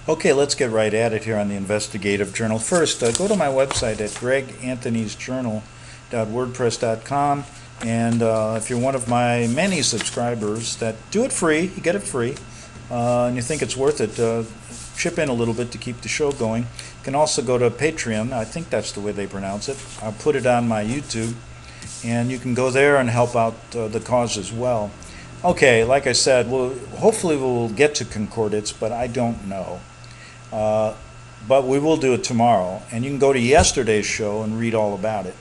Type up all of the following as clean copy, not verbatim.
Okay, let's get right at it here on the Investigative Journal. First, go to my website at greganthonysjournal.wordpress.com, and if you're one of my many subscribers that do it free, you get it free, and you think it's worth it, chip in a little bit to keep the show going. You can also go to Patreon, I think that's the way they pronounce it. I'll put it on my YouTube, and you can go there and help out the cause as well. Okay, like I said, hopefully we'll get to concordats, but I don't know. But we will do it tomorrow, and you can go to yesterday's show and read all about it.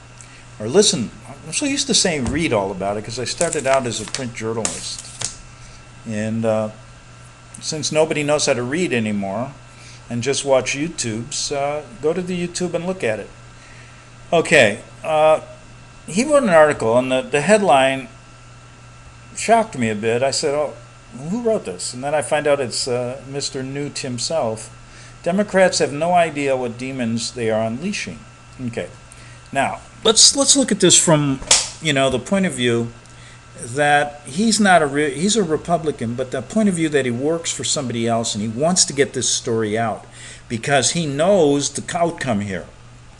Or listen, I'm so used to saying read all about it because I started out as a print journalist. And since nobody knows how to read anymore and just watch YouTubes, go to the YouTube and look at it. Okay, he wrote an article, and the headline shocked me a bit. I said, oh, who wrote this? And then I find out it's Mr. Newt himself. Democrats have no idea what demons they are unleashing. Okay, now let's look at this from the point of view that he's a Republican, but the point of view that he works for somebody else and he wants to get this story out because he knows the outcome here.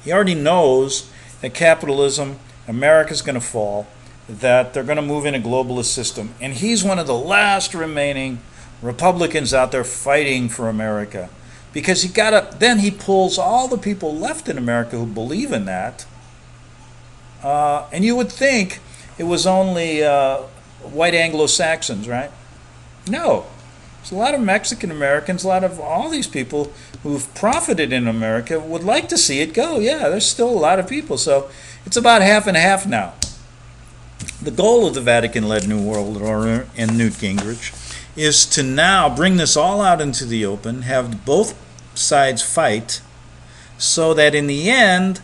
He already knows that capitalism, America's going to fall, that they're going to move in a globalist system, and he's one of the last remaining Republicans out there fighting for America. Because then he pulls all the people left in America who believe in that. And you would think it was only white Anglo-Saxons, right? No. There's a lot of Mexican Americans, a lot of all these people who've profited in America would like to see it go. Yeah, there's still a lot of people. So it's about half and half now. The goal of the Vatican-led New World Order and Newt Gingrich is to now bring this all out into the open, have both sides fight, so that in the end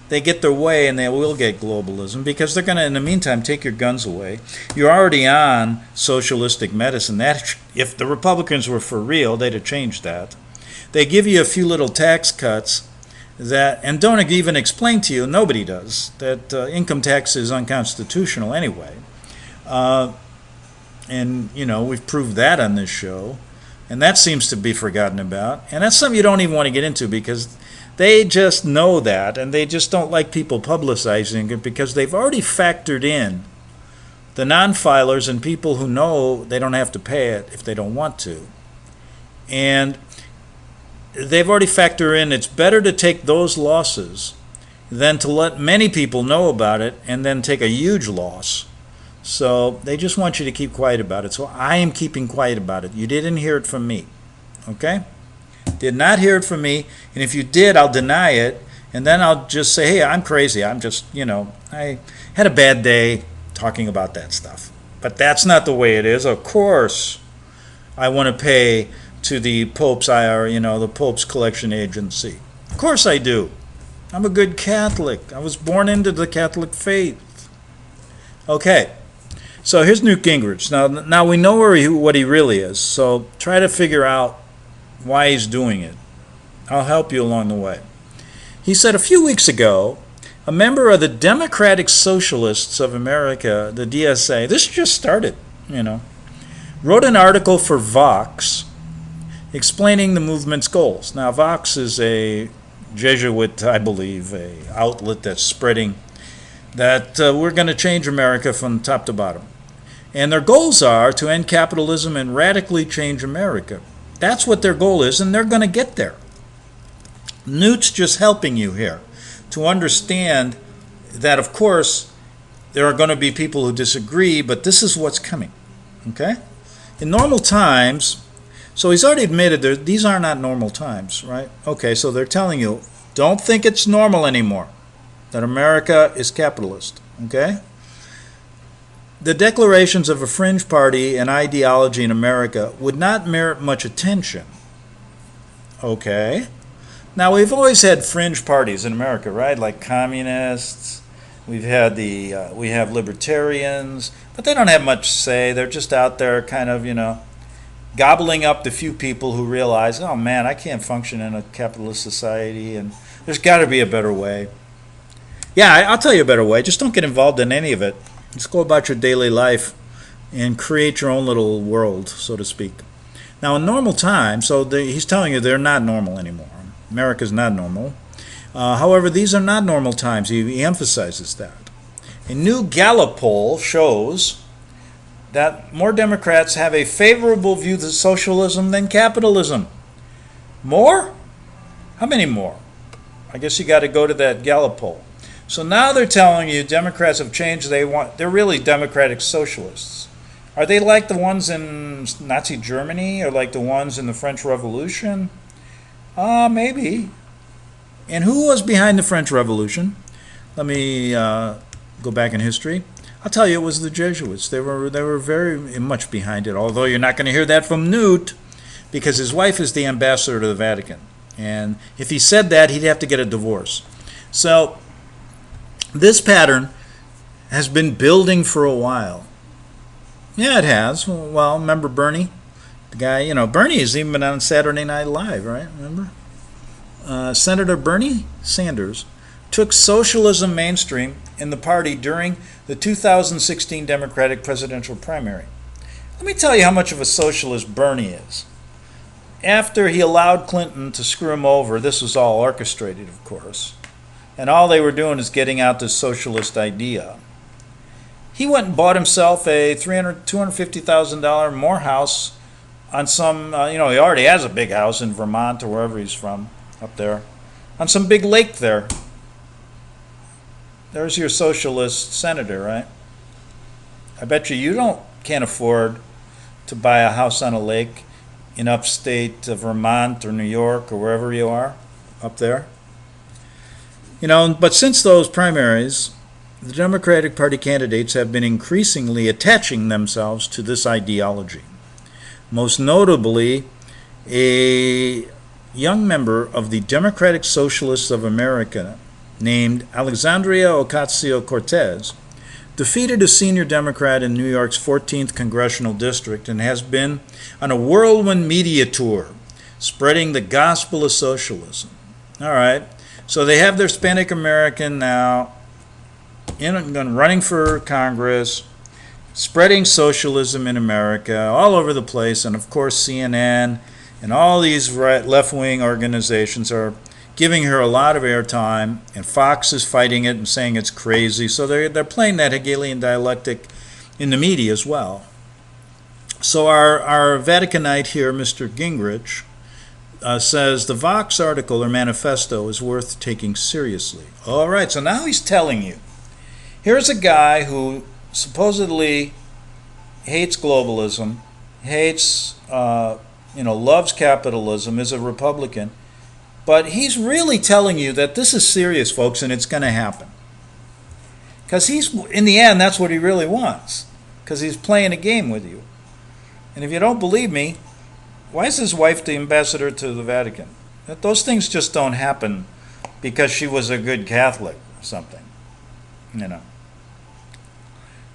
they get their way and they will get globalism, because they're going to, in the meantime, take your guns away. You're already on socialistic medicine. That, if the Republicans were for real, they'd have changed that. They give you a few little tax cuts and don't even explain to you, nobody does, that income tax is unconstitutional anyway. And, we've proved that on this show. And that seems to be forgotten about. And that's something you don't even want to get into because they just know that. And they just don't like people publicizing it because they've already factored in the non-filers and people who know they don't have to pay it if they don't want to. And they've already factored in it's better to take those losses than to let many people know about it and then take a huge loss. So they just want you to keep quiet about it. So I am keeping quiet about it. You didn't hear it from me. Okay? Did not hear it from me. And if you did, I'll deny it. And then I'll just say, hey, I'm crazy. I'm just, I had a bad day talking about that stuff. But that's not the way it is. Of course, I want to pay to the Pope's IR, the Pope's collection agency. Of course I do. I'm a good Catholic. I was born into the Catholic faith. Okay. So here's Newt Gingrich. Now we know what he really is, so try to figure out why he's doing it. I'll help you along the way. He said a few weeks ago, a member of the Democratic Socialists of America, the DSA, this just started, wrote an article for Vox explaining the movement's goals. Now, Vox is a Jesuit, I believe, a outlet that's spreading that we're going to change America from top to bottom. And their goals are to end capitalism and radically change America. That's what their goal is, and they're going to get there. Newt's just helping you here to understand that, of course, there are going to be people who disagree, but this is what's coming. Okay? In normal times, so he's already admitted these are not normal times, right? Okay, so they're telling you, don't think it's normal anymore, that America is capitalist, okay? The declarations of a fringe party and ideology in America would not merit much attention, okay? Now, we've always had fringe parties in America, right? Like communists, we have libertarians, but they don't have much say. They're just out there kind of, gobbling up the few people who realize, oh man, I can't function in a capitalist society, and there's got to be a better way. Yeah, I'll tell you a better way. Just don't get involved in any of it. Just go about your daily life and create your own little world, so to speak. Now, in normal times, he's telling you they're not normal anymore. America's not normal. However, these are not normal times. He emphasizes that. A new Gallup poll shows that more Democrats have a favorable view to socialism than capitalism. More? How many more? I guess you got to go to that Gallup poll. So now they're telling you Democrats have changed. They're really democratic socialists. Are they like the ones in Nazi Germany or like the ones in the French Revolution? Maybe. And who was behind the French Revolution? Let me go back in history. I'll tell you, it was the Jesuits. They were very much behind it, although you're not going to hear that from Newt, because his wife is the ambassador to the Vatican. And if he said that, he'd have to get a divorce. So this pattern has been building for a while. Yeah, it has. Well, remember Bernie? The guy, Bernie has even been on Saturday Night Live, right? Remember? Senator Bernie Sanders took socialism mainstream in the party during the 2016 Democratic presidential primary. Let me tell you how much of a socialist Bernie is. After he allowed Clinton to screw him over, this was all orchestrated, of course, and all they were doing is getting out this socialist idea. He went and bought himself a $250,000 more house on some, he already has a big house in Vermont or wherever he's from, up there, on some big lake there. There's your socialist senator, right? I bet you can't afford to buy a house on a lake in upstate Vermont or New York or wherever you are up there. But since those primaries, the Democratic Party candidates have been increasingly attaching themselves to this ideology. Most notably, a young member of the Democratic Socialists of America named Alexandria Ocasio-Cortez defeated a senior Democrat in New York's 14th Congressional District and has been on a whirlwind media tour spreading the gospel of socialism. All right, so they have their Hispanic American now running for Congress, spreading socialism in America all over the place, and of course CNN and all these left-wing organizations are giving her a lot of airtime, and Fox is fighting it and saying it's crazy. So they're playing that Hegelian dialectic in the media as well. So our Vaticanite here, Mr. Gingrich, says the Vox article or manifesto is worth taking seriously. All right, so now he's telling you. Here's a guy who supposedly hates globalism, hates, loves capitalism, is a Republican, but he's really telling you that this is serious, folks, and it's going to happen. Because in the end, that's what he really wants, because he's playing a game with you. And if you don't believe me, why is his wife the ambassador to the Vatican? Those things just don't happen because she was a good Catholic or something,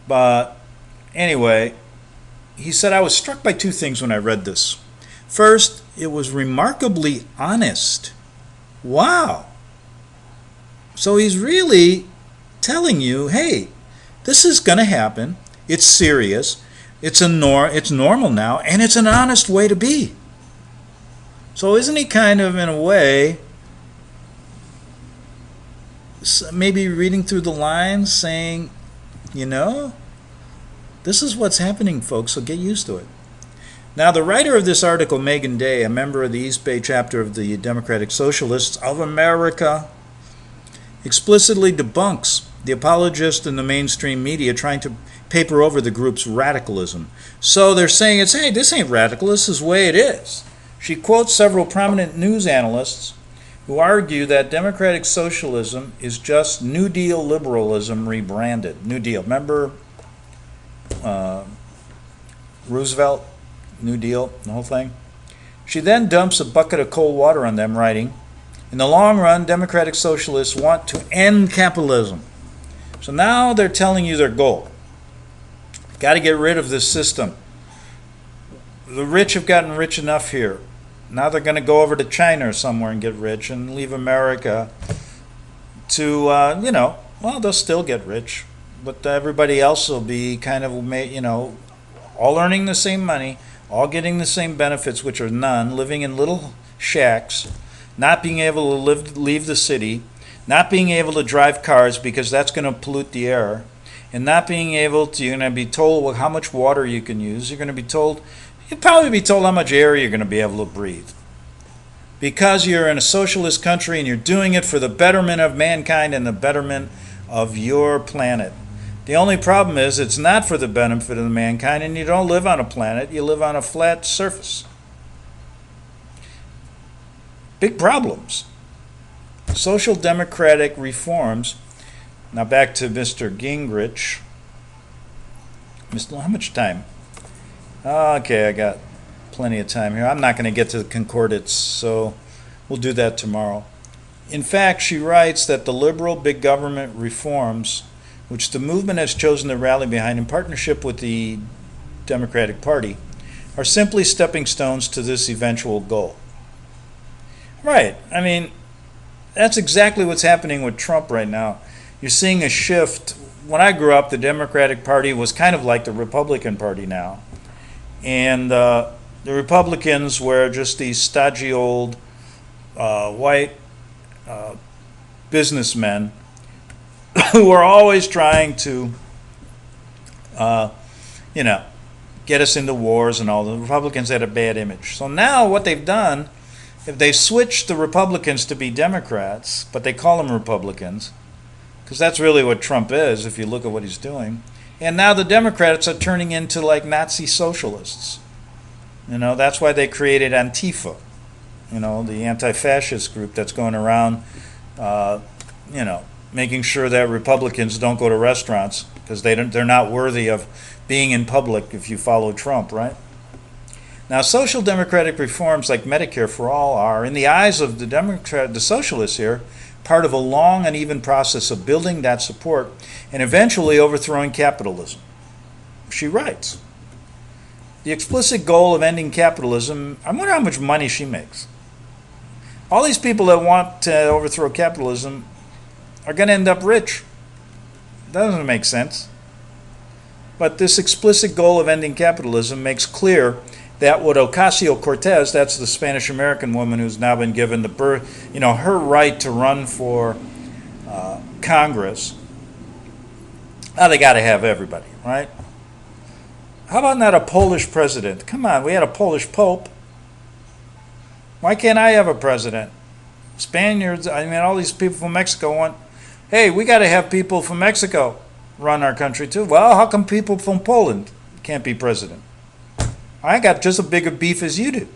But anyway, he said, I was struck by two things when I read this. First, it was remarkably honest. Wow. So he's really telling you, hey, this is going to happen. It's serious. It's normal now, and it's an honest way to be. So isn't he kind of, in a way, maybe reading through the lines saying, this is what's happening, folks, so get used to it. Now, the writer of this article, Megan Day, a member of the East Bay chapter of the Democratic Socialists of America, explicitly debunks the apologists in the mainstream media trying to paper over the group's radicalism. So they're saying, hey, this ain't radical, this is the way it is. She quotes several prominent news analysts who argue that democratic socialism is just New Deal liberalism rebranded. New Deal, remember Roosevelt? New Deal, the whole thing. She then dumps a bucket of cold water on them, writing, in the long run, democratic socialists want to end capitalism. So now they're telling you their goal. Got to get rid of this system. The rich have gotten rich enough here. Now they're going to go over to China or somewhere and get rich and leave America to, they'll still get rich. But everybody else will be kind of, all earning the same money, all getting the same benefits, which are none, living in little shacks, not being able to leave the city, not being able to drive cars because that's going to pollute the air, and not being able to, you're going to be told how much water you can use. You'll probably be told how much air you're going to be able to breathe. Because you're in a socialist country and you're doing it for the betterment of mankind and the betterment of your planet. The only problem is it's not for the benefit of mankind, and you don't live on a planet, you live on a flat surface. Big problems. Social democratic reforms. Now back to Mr. Gingrich. How much time? Okay, I got plenty of time here. I'm not going to get to the concordats, so we'll do that tomorrow. In fact, she writes that the liberal big government reforms, which the movement has chosen to rally behind in partnership with the Democratic Party, are simply stepping stones to this eventual goal. Right. I mean, that's exactly what's happening with Trump right now. You're seeing a shift. When I grew up, the Democratic Party was kind of like the Republican Party now. And the Republicans were just these stodgy old white businessmen who were always trying to, get us into wars and all. The Republicans had a bad image. So now what they've done, if they switched the Republicans to be Democrats, but they call them Republicans, because that's really what Trump is if you look at what he's doing. And now the Democrats are turning into like Nazi socialists. That's why they created Antifa, the anti-fascist group that's going around, making sure that Republicans don't go to restaurants because they're not worthy of being in public if you follow Trump, right? Now, social democratic reforms like Medicare for all are, in the eyes of the socialists here, part of a long and even process of building that support and eventually overthrowing capitalism. She writes, the explicit goal of ending capitalism, I wonder how much money she makes. All these people that want to overthrow capitalism are going to end up rich. That doesn't make sense. But this explicit goal of ending capitalism makes clear that what Ocasio-Cortez, that's the Spanish-American woman who's now been given her right to run for Congress. Now they got to have everybody, right? How about not a Polish president? Come on, we had a Polish Pope. Why can't I have a president? Spaniards, all these people from Mexico want, hey, we got to have people from Mexico run our country too. Well, how come people from Poland can't be president? I got just as big a beef as you do.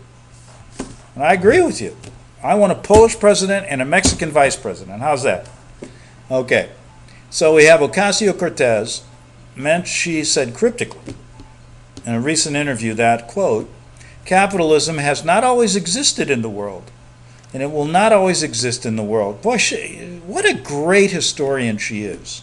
And I agree with you. I want a Polish president and a Mexican vice president. How's that? Okay. So we have Ocasio-Cortez. She said cryptically in a recent interview that, quote, capitalism has not always existed in the world, and it will not always exist in the world. Boy, what a great historian she is.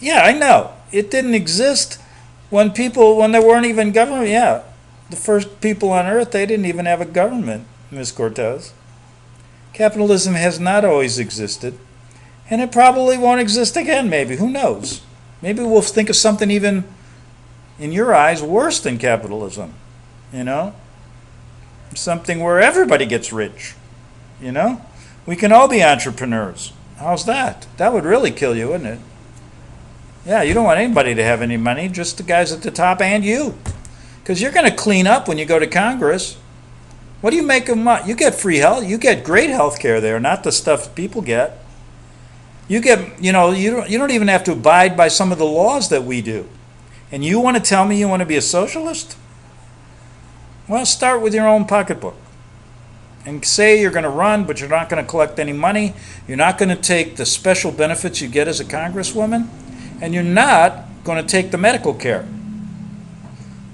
Yeah, I know. It didn't exist when there weren't even government. Yeah, the first people on earth, they didn't even have a government, Ms. Cortez. Capitalism has not always existed, and it probably won't exist again, maybe. Who knows? Maybe we'll think of something even, in your eyes, worse than capitalism. Something where everybody gets rich. We can all be entrepreneurs. How's that? That would really kill you, wouldn't it? Yeah, you don't want anybody to have any money, just the guys at the top and you. Because you're going to clean up when you go to Congress. What do you make of money? You get free health. You get great health care there, not the stuff people get. You get, you don't even have to abide by some of the laws that we do. And you want to tell me you want to be a socialist? Well, start with your own pocketbook. And say you're going to run, but you're not going to collect any money. You're not going to take the special benefits you get as a congresswoman. And you're not going to take the medical care.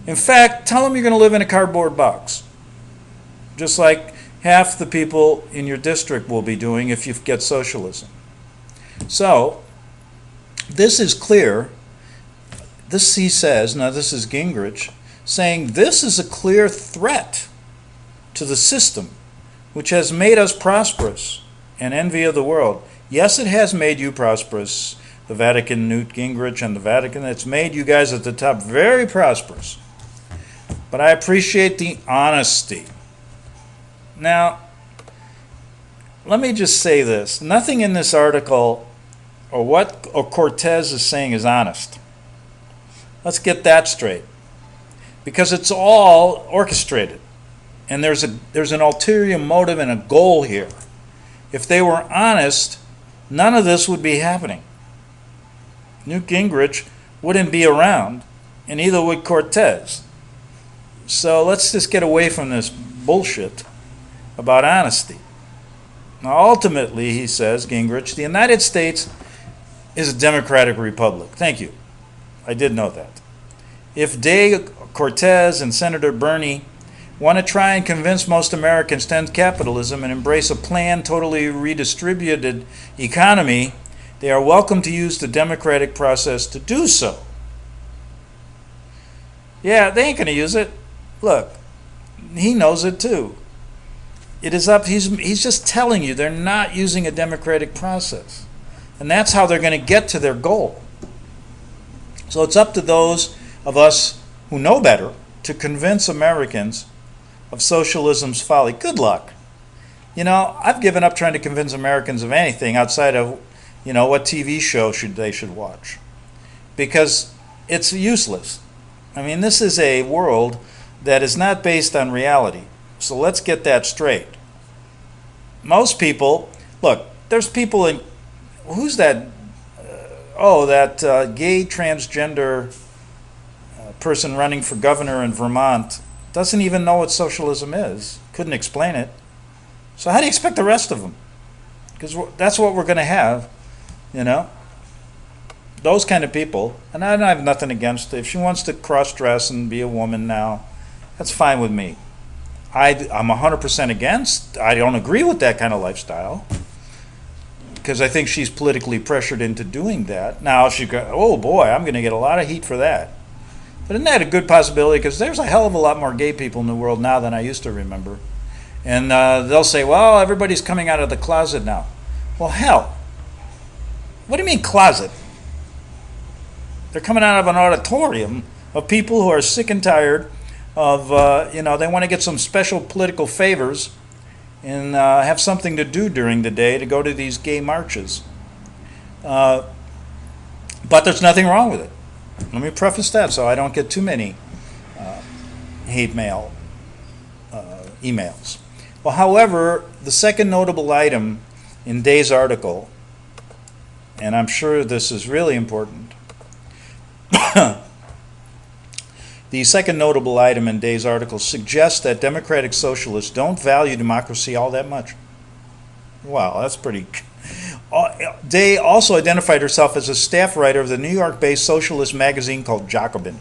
In fact, tell them you're going to live in a cardboard box. Just like half the people in your district will be doing if you get socialism. So, this is clear. This, he says, now this is Gingrich, saying this is a clear threat to the system, which has made us prosperous and envy of the world. Yes, it has made you prosperous. The Vatican, Newt Gingrich and the Vatican, it's made you guys at the top very prosperous. but I appreciate the honesty. Now, let me just say this. Nothing in this article or what Cortez is saying is honest. Let's get that straight. Because it's all orchestrated. And there's an ulterior motive and a goal here. If they were honest, none of this would be happening. Newt Gingrich wouldn't be around, and neither would Cortez. So let's just get away from this bullshit about honesty. Now, ultimately, he says, Gingrich, the United States is a democratic republic. Thank you. I did know that. If Cortez and Senator Bernie want to try and convince most Americans to end capitalism and embrace a planned, totally redistributed economy, they are welcome to use the democratic process to do so. Yeah, they ain't going to use it. Look, he knows it too. It is up. He's just telling you they're not using a democratic process. And that's how they're going to get to their goal. So it's up to those of us who know better to convince Americans of socialism's folly. Good luck. You know, I've given up trying to convince Americans of anything outside of, what TV show they should watch. Because it's useless. I mean, this is a world that is not based on reality. So let's get that straight. Most people, look, there's people in, who's that? That gay transgender person running for governor in Vermont doesn't even know what socialism is. Couldn't explain it. So how do you expect the rest of them? Because that's what we're going to have, Those kind of people. And I have nothing against it. If she wants to cross-dress and be a woman now, that's fine with me. I'm 100% against. I don't agree with that kind of lifestyle. Because I think she's politically pressured into doing that. Now, if she go, oh boy, I'm going to get a lot of heat for that. But isn't that a good possibility? Because there's a hell of a lot more gay people in the world now than I used to remember. And they'll say, well, everybody's coming out of the closet now. Well, hell. What do you mean closet? They're coming out of an auditorium of people who are sick and tired of, they want to get some special political favors and have something to do during the day to go to these gay marches. But there's nothing wrong with it. Let me preface that so I don't get too many hate mail emails. Well, however, the second notable item in Day's article, and I'm sure this is really important, the second notable item in Day's article suggests that democratic socialists don't value democracy all that much. Wow, that's pretty... Day also identified herself as a staff writer of the New York-based socialist magazine called Jacobin.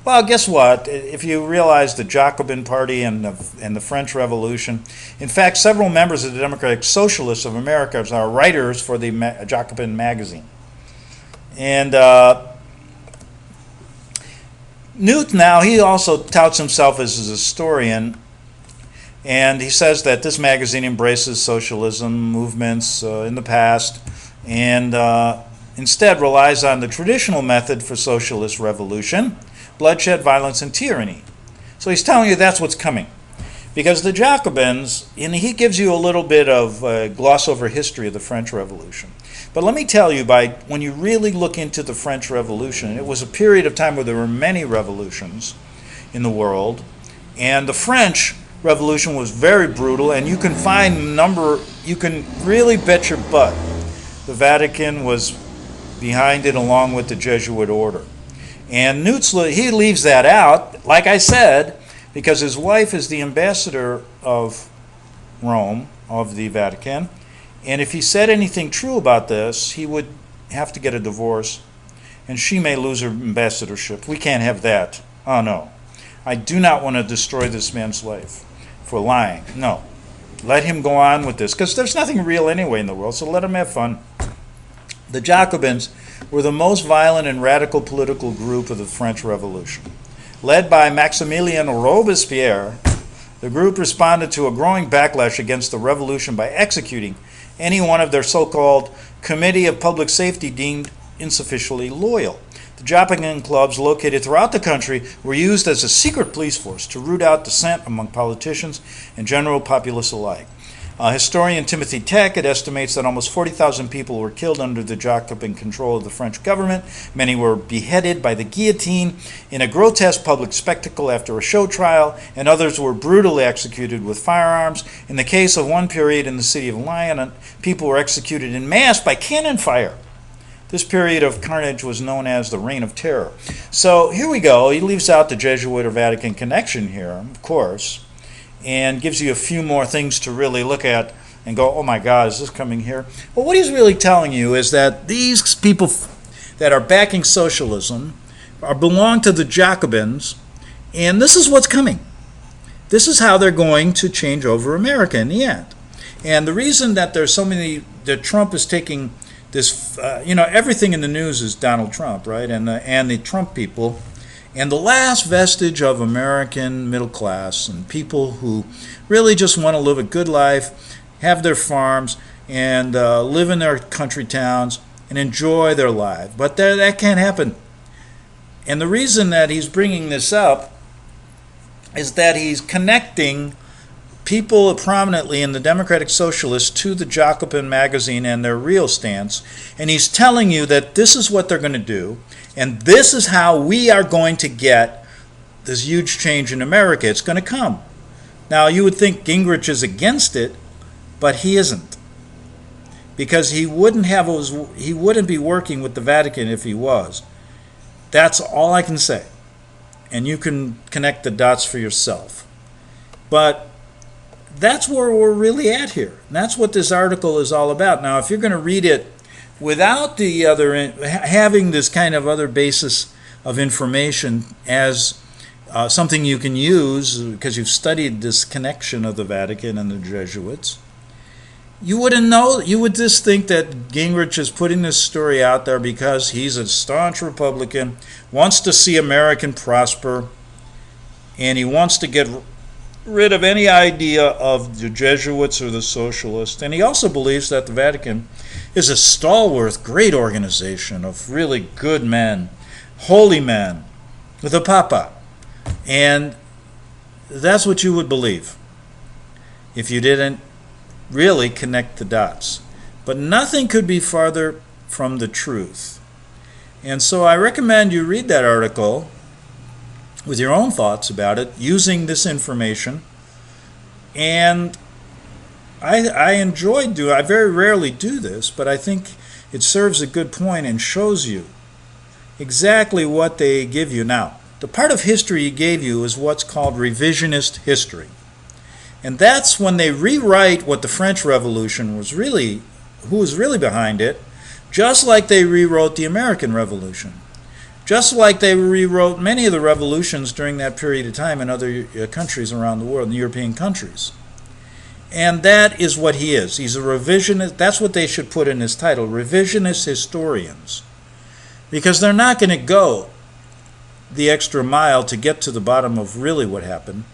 Well, guess what? If you realize the Jacobin Party and the French Revolution, in fact, several members of the Democratic Socialists of America are writers for the Jacobin magazine. And Newt now, he also touts himself as a historian, and he says that this magazine embraces socialism movements in the past and instead relies on the traditional method for socialist revolution, bloodshed, violence, and tyranny. So he's telling you that's what's coming. Because the Jacobins, and he gives you a little bit of gloss over history of the French Revolution. But let me tell you, when you really look into the French Revolution, it was a period of time where there were many revolutions in the world, and the French Revolution was very brutal, and you can you can really bet your butt the Vatican was behind it along with the Jesuit order. And he leaves that out, like I said, because his wife is the ambassador of Rome, of the Vatican, and if he said anything true about this, he would have to get a divorce, and she may lose her ambassadorship. We can't have that. Oh, no. I do not want to destroy this man's life for lying. No. Let him go on with this, because there's nothing real anyway in the world, so let him have fun. The Jacobins were the most violent and radical political group of the French Revolution. Led by Maximilien Robespierre, the group responded to a growing backlash against the revolution by executing any one of their so-called Committee of Public Safety deemed insufficiently loyal. The Jacobin clubs located throughout the country were used as a secret police force to root out dissent among politicians and general populace alike. Historian Timothy Tackett estimates that almost 40,000 people were killed under the Jacobin control of the French government. Many were beheaded by the guillotine in a grotesque public spectacle after a show trial, and others were brutally executed with firearms. In the case of one period in the city of Lyon, people were executed in mass by cannon fire. This period of carnage was known as the Reign of Terror. So here we go. He leaves out the Jesuit or Vatican connection here, of course, and gives you a few more things to really look at and go, oh my God, is this coming here? Well, what he's really telling you is that these people that are backing socialism belong to the Jacobins, and this is what's coming. This is how they're going to change over America in the end. And the reason that there's so many, that Trump is taking this, everything in the news is Donald Trump, right? And the Trump people. And the last vestige of American middle class and people who really just want to live a good life, have their farms, and live in their country towns and enjoy their life. But that can't happen. And the reason that he's bringing this up is that he's connecting people prominently in the Democratic Socialists to the Jacobin magazine and their real stance. And he's telling you that this is what they're going to do. And this is how we are going to get this huge change in America. It's going to come. Now, you would think Gingrich is against it, but he isn't. Because he wouldn't be working with the Vatican if he was. That's all I can say. And you can connect the dots for yourself. But that's where we're really at here. And that's what this article is all about. Now, if you're going to read it without the other, having this kind of other basis of information as something you can use because you've studied this connection of the Vatican and the Jesuits, you wouldn't know. You would just think that Gingrich is putting this story out there because he's a staunch Republican, wants to see America prosper, and he wants to get rid of any idea of the Jesuits or the socialists. And he also believes that the Vatican is a stalwart, great organization of really good men, holy men, the Papa. And that's what you would believe if you didn't really connect the dots. But nothing could be farther from the truth. And so I recommend you read that article with your own thoughts about it, using this information. And I I very rarely do this, but I think it serves a good point and shows you exactly what they give you. Now, the part of history he gave you is what's called revisionist history. And that's when they rewrite what the French Revolution was really, who was really behind it, just like they rewrote the American Revolution. Just like they rewrote many of the revolutions during that period of time in other countries around the world, in European countries. And that is what he is. He's a revisionist. That's what they should put in his title, revisionist historians. Because they're not going to go the extra mile to get to the bottom of really what happened.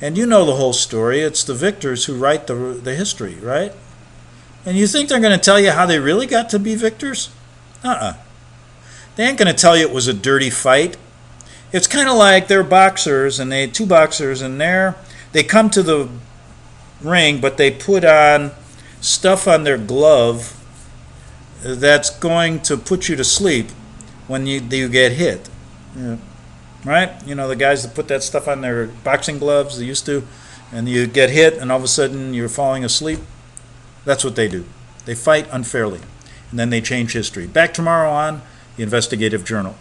And you know the whole story. It's the victors who write the history, right? And you think they're going to tell you how they really got to be victors? They ain't going to tell you it was a dirty fight. It's kind of like they're boxers, and they had two boxers in there. They come to the ring, but they put on stuff on their glove that's going to put you to sleep when you get hit. Yeah. Right? You know, the guys that put that stuff on their boxing gloves, they used to, and you get hit, and all of a sudden you're falling asleep. That's what they do. They fight unfairly, and then they change history. Back tomorrow on the Investigative Journal.